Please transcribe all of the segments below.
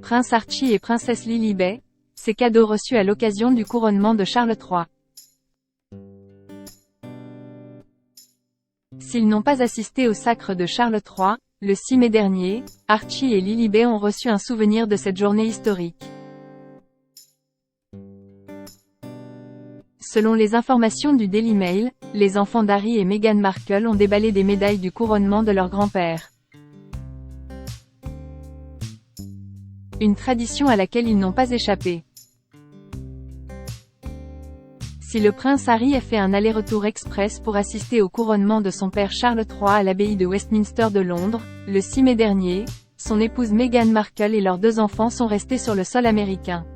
Prince Archie et Princesse Lilibet, ces cadeaux reçus à l'occasion du couronnement de Charles III. S'ils n'ont pas assisté au sacre de Charles III, le 6 mai dernier, Archie et Lilibet ont reçu un souvenir de cette journée historique. Selon les informations du Daily Mail, les enfants d'Harry et Meghan Markle ont déballé des médailles du couronnement de leur grand-père. Une tradition à laquelle ils n'ont pas échappé. Si le prince Harry a fait un aller-retour express pour assister au couronnement de son père Charles III à l'abbaye de Westminster de Londres, le 6 mai dernier, son épouse Meghan Markle et leurs 2 enfants sont restés sur le sol américain.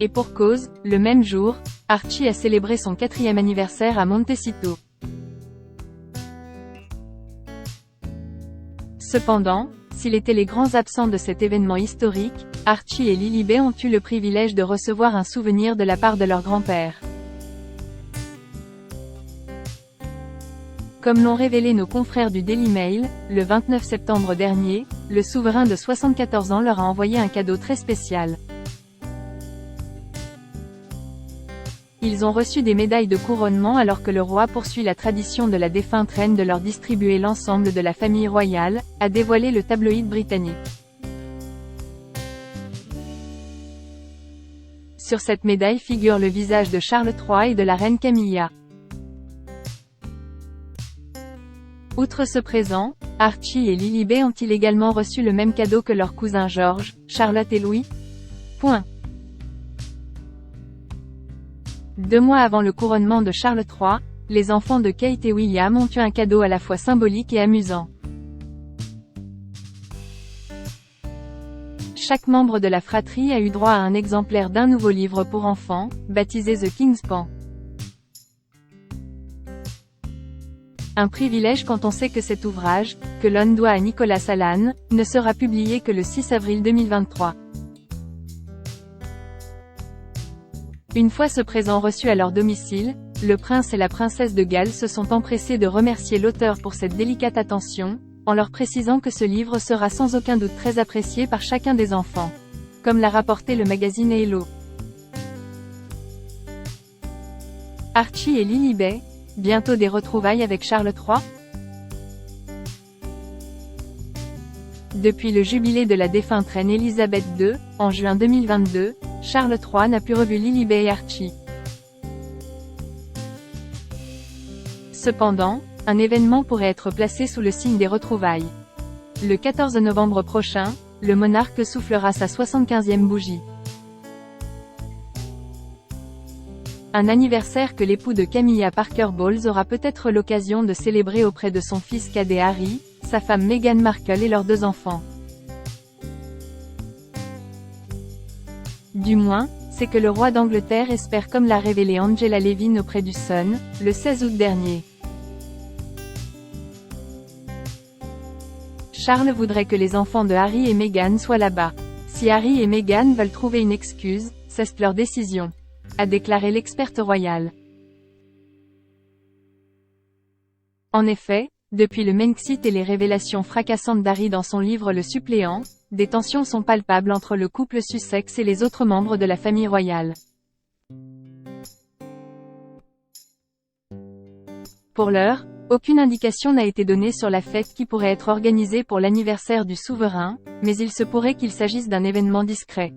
Et pour cause, le même jour, Archie a célébré son 4e anniversaire à Montecito. Cependant, s'ils étaient les grands absents de cet événement historique, Archie et Lilibet ont eu le privilège de recevoir un souvenir de la part de leur grand-père. Comme l'ont révélé nos confrères du Daily Mail, le 29 septembre dernier, le souverain de 74 ans leur a envoyé un cadeau très spécial. Ils ont reçu des médailles de couronnement alors que le roi poursuit la tradition de la défunte reine de leur distribuer l'ensemble de la famille royale, a dévoilé le tabloïd britannique. Sur cette médaille figure le visage de Charles III et de la reine Camilla. Outre ce présent, Archie et Lilibet ont-ils également reçu le même cadeau que leurs cousins George, Charlotte et Louis? 2 mois avant le couronnement de Charles III, les enfants de Kate et William ont eu un cadeau à la fois symbolique et amusant. Chaque membre de la fratrie a eu droit à un exemplaire d'un nouveau livre pour enfants, baptisé The King's Paw. Un privilège quand on sait que cet ouvrage, que l'on doit à Nicholas Allan, ne sera publié que le 6 avril 2023. Une fois ce présent reçu à leur domicile, le prince et la princesse de Galles se sont empressés de remercier l'auteur pour cette délicate attention, en leur précisant que ce livre sera sans aucun doute très apprécié par chacun des enfants. Comme l'a rapporté le magazine Hello. Archie et Lilibet, bientôt des retrouvailles avec Charles III? Depuis le jubilé de la défunte reine Elisabeth II, en juin 2022, Charles III n'a plus revu Lilibet et Archie. Cependant, un événement pourrait être placé sous le signe des retrouvailles. Le 14 novembre prochain, le monarque soufflera sa 75e bougie. Un anniversaire que l'époux de Camilla Parker Bowles aura peut-être l'occasion de célébrer auprès de son fils cadet Harry, sa femme Meghan Markle et leurs 2 enfants. Du moins, c'est que le roi d'Angleterre espère, comme l'a révélé Angela Levin auprès du Sun, le 16 août dernier. Charles voudrait que les enfants de Harry et Meghan soient là-bas. Si Harry et Meghan veulent trouver une excuse, c'est leur décision, a déclaré l'experte royale. En effet, depuis le Brexit et les révélations fracassantes d'Harry dans son livre Le Suppléant, des tensions sont palpables entre le couple Sussex et les autres membres de la famille royale. Pour l'heure, aucune indication n'a été donnée sur la fête qui pourrait être organisée pour l'anniversaire du souverain, mais il se pourrait qu'il s'agisse d'un événement discret.